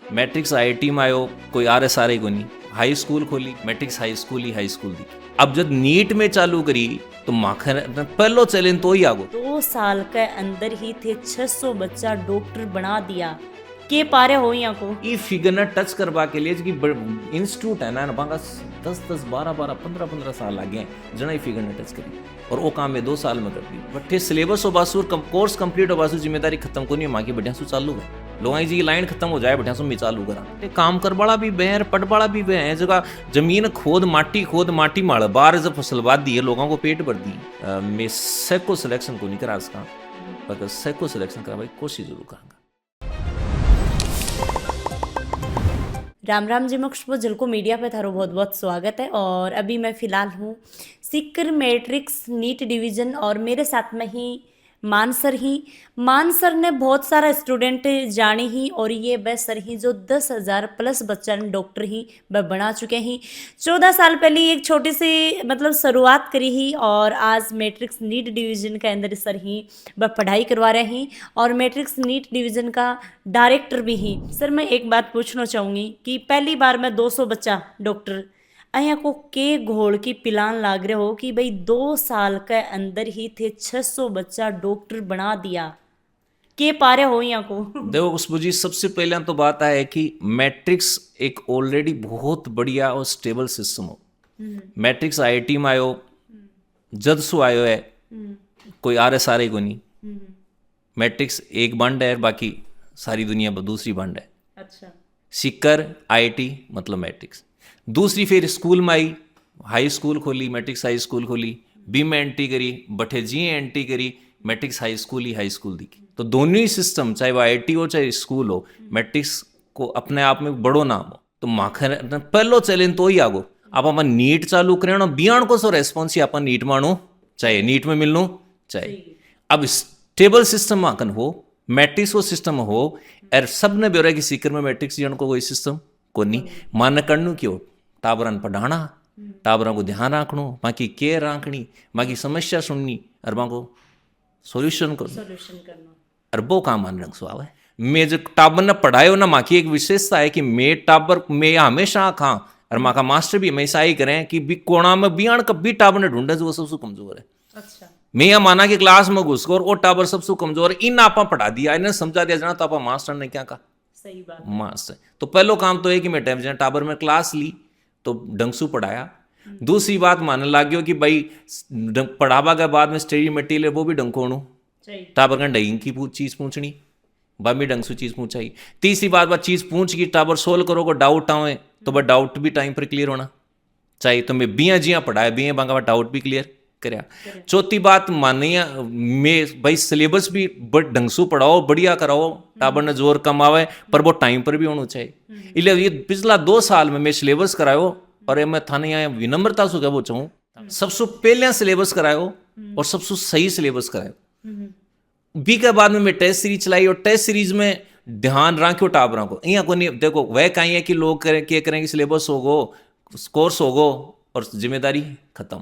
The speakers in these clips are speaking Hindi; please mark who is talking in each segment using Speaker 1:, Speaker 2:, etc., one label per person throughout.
Speaker 1: मैट्रिक्स आईआईटी में आयो कोई RSRI को नहीं, हाई स्कूल खोली मैट्रिक्स हाई स्कूल दी। अब जब नीट में चालू करी तो माखन पहलो चैलेंज तो ही आगो
Speaker 2: 2 साल के अंदर ही थे 600 बच्चा डॉक्टर बना दिया के पारे हो यहाँ को।
Speaker 1: ई फिगर न टच करवा के लिए कि इंस्टीट्यूट है ना बांगा 10 12 15 साल लगे हैं जना ई फिगर न टच करी और वो काम में 2 साल में कर दी। बट्ठे सिलेबस हो बासुर कोर्स कंप्लीट हो बासुर जिम्मेदारी खत्म को नहीं माँ की बढ़िया सु चालू है लोग जी लाइन खत्म हो जाए बढ़िया सु मैं चालू करा काम कर बड़ा भी बे पट बड़ा भी बे जगह जमीन खोद माटी माड़ बाहर जब फसल बात दी है लोगों को पेट भर दी। मैं सेको सिलेक्शन को नहीं करा सका पर सेको सिलेक्शन करा भाई कोशिश जरूर करूँगा।
Speaker 2: राम राम जी मुक्ष जलको मीडिया पे थारो बहुत बहुत स्वागत है। और अभी मैं फ़िलहाल हूँ सीकर मैट्रिक्स नीट डिवीज़न और मेरे साथ में ही मानसर ने बहुत सारा स्टूडेंट जाने ही और ये वह सर ही जो 10,000 प्लस बच्चा डॉक्टर ही वह बना चुके हैं। 14 साल पहले एक छोटी सी मतलब शुरुआत करी ही और आज मैट्रिक्स नीट डिवीज़न के अंदर सर ही वह पढ़ाई करवा रहे हैं और मैट्रिक्स नीट डिवीज़न का डायरेक्टर भी ही। सर मैं एक बात पूछना चाहूँगी कि पहली बार में 200 बच्चा डॉक्टर अहिया को के घोल की पिलान लाग रहे हो कि भाई 2 साल के अंदर ही थे 600 बच्चा डॉक्टर बना दिया के पारे हो यहाँ को।
Speaker 1: देखो खुशबू जी सबसे पहले तो बात है कि मैट्रिक्स एक ऑलरेडी बहुत बढ़िया और स्टेबल सिस्टम हो। मैट्रिक्स आईआईटी में आयो जद सु आयो है कोई RSRI को नहीं। मैट्रिक्स एक बंड है बाकी सारी दुनिया दूसरी बंड है।
Speaker 2: अच्छा
Speaker 1: सीकर IIT मतलब मैट्रिक्स दूसरी फिर स्कूल में आई हाई स्कूल खोली मैट्रिक्स हाई स्कूल खोली बी में एंट्री करी बठे जी एंट्री करी मैट्रिक्स हाई स्कूल दी। तो दोनों ही सिस्टम चाहे वो IIT हो चाहे स्कूल हो मैट्रिक्स को अपने आप में बड़ो नाम हो। तो माखन पहलो चैलेंज तो ही आगो आप अपन नीट चालू करें बियाण को सो रेस्पॉन्स ही अपन नीट मानो चाहे नीट में मिलनो चाहे अब स्टेबल सिस्टम माखन हो मैट्रिक्स को सिस्टम हो और सब ने ब्योरा की सीकर में मैट्रिक्स जन को कोई सिस्टम को नहीं मान करनू क्यों टाबरन पढ़ाना टाबरों को ध्यान रखनो बाकी केयर रखनी बाकी समस्या सुननी और बाको सॉल्यूशन करना और वो काम मान रंग सुहाव है। मैं जो टाबर ने पढ़ायो ना माँ की एक विशेषता है कि मैं टाबर मैं हमेशा खा और माँ का मास्टर भी हमेशा ही करें कि भी कोना में बियाण कभी टाबर ने ढूंढे जो वो सबसे कमजोर है। अच्छा मैं यह माना कि क्लास में घुसको और टाबर सबसे कमजोर इन आपा पढ़ा दिया इन्हें समझा दिया जाना तो आपा मास्टर ने क्या कहा
Speaker 2: सही बात
Speaker 1: मास्टर तो पहलो काम तो है कि मैं टाबर में क्लास ली तो ढंगसू पढ़ाया। दूसरी बात मानने लग गयो कि भाई पढ़ावा के बाद में स्टडी मटेरियल वो भी ढंग को होनो टाबर का ढंग की चीज पूछनी बामी ढंग से चीज पूछाई। तीसरी बात चीज पूछ की टाबर सोल्व करो को डाउट आवे तो वह डाउट भी टाइम पर क्लियर होना चाहिए। तो मैं बिया जिया पढ़ाया बिया बांगा डाउट भी क्लियर करया। चौथी बात मानिया मैं भाई सिलेबस भी ढंग से पढ़ाओ बढ़िया कराओ टाबर ने जोर कम आवे पर वो टाइम पर भी होना चाहिए। इसलिए ये पिछला 2 साल में मैं सिलेबस करायो और मैं थाने यहाँ विनम्रता से क्या वो चाहूँ सबसे पहले सिलेबस करायो और सबसे सही सिलेबस करायो। बी के बाद में मैं टेस्ट सीरीज चलाई और टेस्ट सीरीज में ध्यान रखो टाबरों को यहाँ को नहीं देखो वह कहीं है कि लोग क्या करें कि सिलेबस होगो कोर्स होगो और जिम्मेदारी खत्म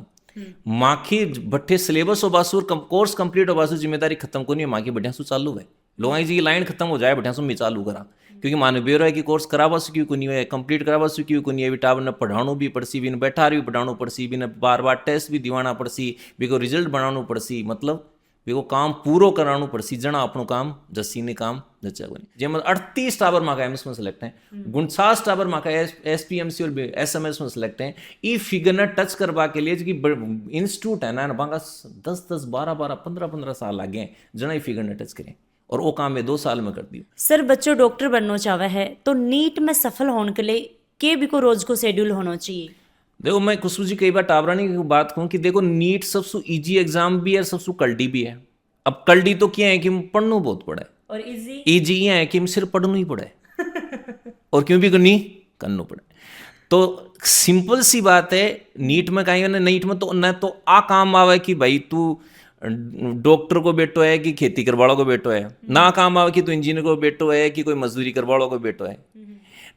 Speaker 1: माँ की बट्ठे सिलेबस हो बासुर कोर्स कंप्लीट हो बासुर जिम्मेदारी खत्म को नहीं माँ की बढ़िया सु चालू है लोग जी लाइन खत्म हो जाए बढ़िया सु मैं चालू करा क्योंकि माने बेरो है कि कोर्स करावा सु क्यों नहीं है कंप्लीट करावा सु क्यों नहीं है टावर ने पढ़ानो भी पड़सी भी बैठा भी पढ़ानो पड़सी भी बार बार टेस्ट भी दिवाना पड़सी भी को रिजल्ट बनानो पड़सी मतलब वो काम पूरो करानो पड़सी जना अपनो काम जसी ने काम जचा बनी जेम 38 टावर माँ का एमएस में सिलेक्ट है 49 टावर माँ का SPMC और SMS में सिलेक्ट है। ई फिगर ने टच करवा के लिए कि इंस्टीट्यूट है ना बांगा 10 12 15 साल लगे हैं जना ई फिगर ने टच करें और वो काम में 2 साल में कर दी।
Speaker 2: सर बच्चों डॉक्टर बनना चाहे है तो नीट में सफल होने के लिए के भी को रोज को शेड्यूल होना चाहिए।
Speaker 1: देखो मैं खुशबू जी कई बार टाबरानी की बात कहूँ कि देखो नीट सबसे इजी एग्जाम भी है सबसे कल्डी भी है। अब कल्डी तो क्या है कि पढ़ना बहुत पड़ा है
Speaker 2: और
Speaker 1: इजी ये है कि सिर्फ पढ़ना ही पड़ा है और क्यों भी करनी करना पड़ा तो सिंपल सी बात है। नीट में कहीं नीट में तो न तो आ काम आवे कि भाई तू डॉक्टर को बेटो है कि खेती करवाड़ो को बेटो है ना काम आवे कि तू इंजीनियर को बेटो है कि कोई मजदूरी करवाड़ो को बेटो है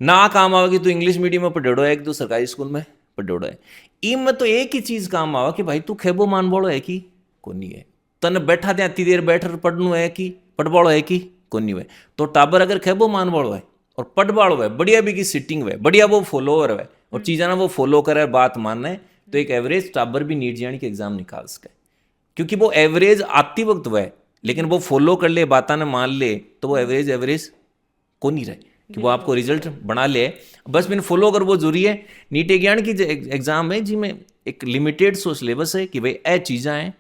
Speaker 1: ना काम आवे कि तू इंग्लिश मीडियम में पढ़ेड़ो है कि तू सरकारी स्कूल में पढ़ेड़ो है। इनमें तो एक ही चीज काम आवा कि भाई तू खेबो मान बोलो है कि कोनी है तन बैठा दे इतनी देर बैठ पढ़नु है कि पढ़वाड़ो है कि कोनी है। तो टाबर अगर खेबो मान बोलो है और पढ़ बाड़ हुआ बढ़िया भी की सिटिंग हुआ बढ़िया वो फॉलोअर हुआ और चीज़ें ना वो फॉलो करे बात माने तो एक एवरेज टाबर भी नीट जाने के एग्जाम निकाल सके, क्योंकि वो एवरेज आती वक्त हुआ है लेकिन वो फॉलो कर ले बात ने मान ले तो वो एवरेज को नहीं रहे कि वो आपको रिजल्ट बना ले। बस मैंने फॉलो कर वो जरूरी है। नीट ज्ञान की एग्जाम है जिसमें एक लिमिटेड सो सिलेबस है कि भाई ए चीज़ा हैं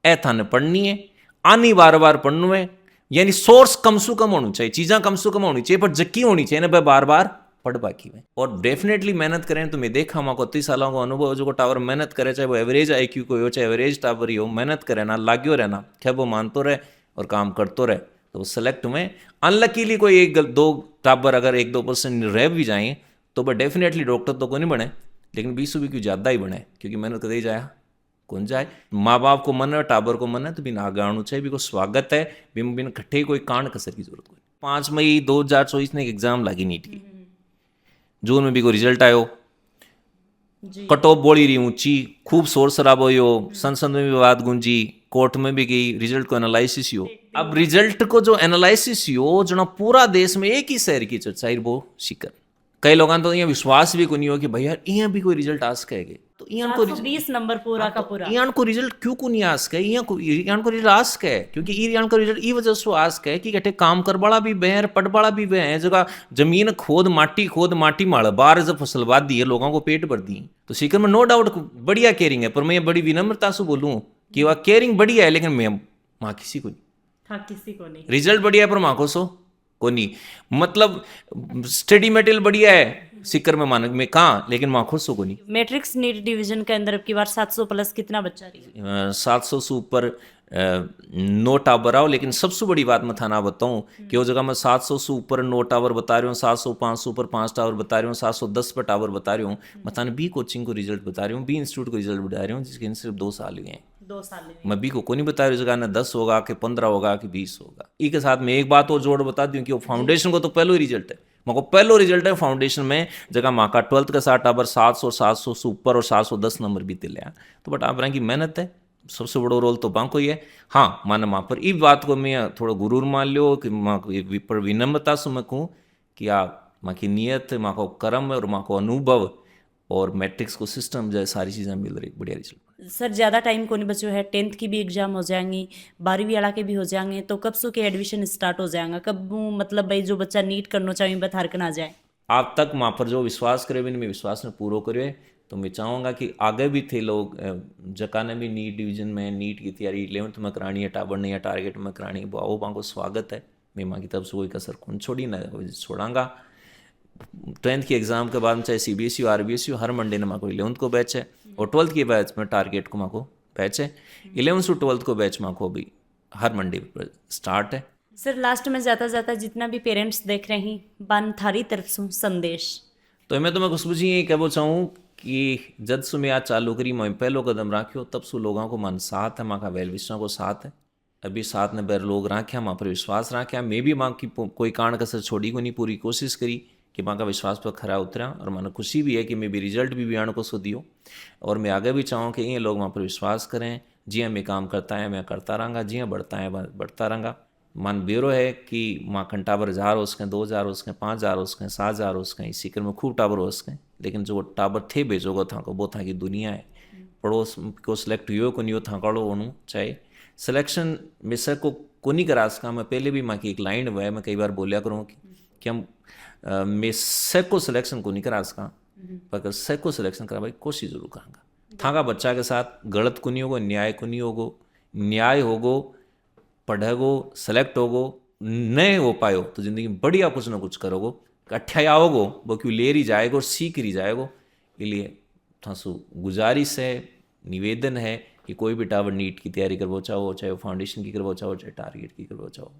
Speaker 1: ए थाने पढ़नी है आनी बार बार पढ़ना है, यानी सोर्स कम से कम होनी चाहिए, चीज़ा कम से कम होनी चाहिए पर जक्की होनी चाहिए ना भाई बार बार पढ़ बाकी में। और डेफिनेटली मेहनत करें तो मैं देखा हमारे 30 सालों का अनुभव जो टावर मेहनत करे चाहे वो एवरेज IQ को हो चाहे एवरेज टावर ही हो, मेहनत करे ना लाग्यो रहना क्या वो मानतो रहे और काम करतो रहे तो वो सेलेक्ट हुए। अनलकीली कोई एक दो टाबर अगर 1-2% रह भी जाए तो वह डेफिनेटली डॉक्टर तो को नहीं बने लेकिन 20 की ज़्यादा ही बने, क्योंकि मेहनत कदे ही जाया कौन जाए। माँ बाप को मन है टाबर को मन है तो बिना आगे आना चाहिए, भी स्वागत है बिन कट्ठे कोई कांड कसर की जरूरत कोई। 5 मई 2024 ने एक एग्जाम लगी नीट की, जून में भी कोई रिजल्ट आयो, कट ऑफ बोली रही ऊंची, खूब शोर शराब हो, संसद में भी विवाद गूंजी, कोर्ट में भी गई, रिजल्ट को एनालिसिस हो। अब रिजल्ट को जो एनालिसिस हो जना पूरा देश में एक ही शहर की चर्चा वो शिकर, कई लोगों तो यहाँ विश्वास भी को नहीं हो कि भाई यार यहाँ भी कोई रिजल्ट आ सकेगा तो यहाँ को
Speaker 2: 20 नंबर पूरा का पूरा
Speaker 1: यहाँ को रिजल्ट क्यों को नहीं आ सके, यहाँ को रिजल्ट आ सके क्योंकि यहाँ का रिजल्ट ई वजह से आ सके कि कटे काम कर बड़ा भी बे पढ़ बड़ा भी बे है, जगह जमीन खोद माटी माड़ बाहर जब फसल बात दी है लोगों को पेट भर दी तो सीकर में नो डाउट बढ़िया केयरिंग है, पर मैं बड़ी विनम्रता से बोलूँ कि वह केयरिंग बढ़िया है लेकिन मैं माँ किसी को नहीं,
Speaker 2: हाँ किसी को नहीं,
Speaker 1: रिजल्ट बढ़िया है पर माँ को नहीं, मतलब स्टडी मटेरियल बढ़िया है सीकर में मानक में कहाँ लेकिन माँ खुद सो को नहीं।
Speaker 2: मैट्रिक्स नीट डिवीजन के अंदर अब की बार 700 प्लस कितना बच्चा रही?
Speaker 1: 700 से ऊपर 9 टावर आओ, लेकिन सबसे बड़ी बात मैं थाना बताऊं कि वो जगह मैं 700 से ऊपर 9 टावर बता रही हूँ, 700 500 ऊपर 5 टावर बता रही हूँ, 710 पर टावर बता रही हूँ, मैं थाने बी कोचिंग को रिजल्ट बता रही हूँ, बी इंस्टीट्यूट को रिजल्ट बता रही हूँ जिसके सिर्फ 2 साल हुए हैं।
Speaker 2: 2 साल
Speaker 1: मैं बी को नहीं बता रही जगह ना 10 होगा कि 15 होगा कि 20 होगा। ई के साथ में एक बात और जोड़ बता दूं कि वो फाउंडेशन को तो पहलो ही रिजल्ट है, मको पहलो रिजल्ट है फाउंडेशन में जगह माँ का 12th का 7 टावर 700 से ऊपर और 710 नंबर भी दिले तो बट आप की मेहनत है, सबसे बड़ो रोल तो बांको ही है। हाँ माना माँ पर इस बात को मैं थोड़ा गुरूर मान लो कि माँ पर विनम्रता से मैं कहूँ कि आप माँ की नीयत माँ को कर्म और माँ को अनुभव और मैट्रिक्स को सिस्टम जैसे सारी चीज़ें मिल रही बढ़िया रिजल्ट।
Speaker 2: सर ज़्यादा टाइम को नहीं बचो है, 10th की भी एग्जाम हो जाएंगी, 12वीं वाला के भी हो जाएंगे, तो कब से के एडमिशन स्टार्ट हो जाएगा, कब मतलब भाई जो बच्चा नीट करना चाहिए बता कर ना जाए।
Speaker 1: आप तक माँ पर जो विश्वास करे भी नहीं मैं विश्वास ने पूरा करे तो मैं चाहूँगा कि आगे भी थे लोग जका ने भी नीट डिवीजन में नीट की तैयारी 11th में करानी है टाबर ने या टारगेट में करानी है वो माँ को स्वागत है, मैं माँ की तरफ से कोई कसर कौन छोड़ी ना छोड़ांगा। 10th की एग्ज़ाम के बाद में चाहे CBSE हो RBSE हो हर मंडे ने माँ को 11th को बैच है और 12th की बैच में टारगेट को माँ को बैच है, 11th से 12th को बैच माँ को अभी हर मंडे पर स्टार्ट है।
Speaker 2: सर लास्ट में जाता जितना भी पेरेंट्स देख रहे हैं बन थारी तरफ से संदेश
Speaker 1: तो मैं तुम्हें खुशबू जी ये कहना चाहूँ कि जब से मैं आज चालू करी मैं पहलो कदम राख्यो तब से लोगों को मन साथ है, माँ का वेल विशा को साथ है, अभी साथ ने बैर लोग राख्या माँ पर विश्वास राख्या, मैं भी माँ की कोई कारण कसर छोड़ी को नहीं, पूरी कोशिश करी कि माँ का विश्वास पर खरा उतरा और मन खुशी भी है कि मैं भी रिजल्ट भी आने को सो दियो और मैं आगे भी चाहूँ कि ये लोग माँ पर विश्वास करें, जियाँ मैं काम करता है मैं करता रहूँगा, जियाँ बढ़ता है बढ़ता रहूँगा। मन ब्यूरो है कि माँ खन टावर 1000 हो सकें 2000 हो सकें 5000 हो सकें 7000 हो सकें, इसी क्रम में खूब टावर हो सकें, लेकिन जो टावर थे बेचोगो था को वो था कि दुनिया है पड़ोस को सिलेक्ट हुई को नहीं हो था कड़ो होनू चाहे सिलेक्शन में से को नहीं करा सका। मैं पहले भी माँ की एक लाइन हुआ है मैं कई बार बोलिया करूँ कि हम मैं से को सिलेक्शन को नहीं करा सका पर अगर से को सिलेक्शन करा भाई कोशिश जरूर करांगा। थाका बच्चा के साथ गलत को नहीं होगो, न्याय को नहीं होगो, न्याय होगो पढ़ेगो सेलेक्ट होगो नहीं हो पायो तो जिंदगी में बढ़िया कुछ ना कुछ करोगो, कठिया होगो वो क्यों ले ही जाएगो सीख ही जाएगो। इसलिए थासु गुजारिश है निवेदन है कि कोई भी टावर नीट की तैयारी करवाओ चाहो चाहे वो फाउंडेशन की करवाओ चाहो चाहे टारगेट की करवाओ चाहो।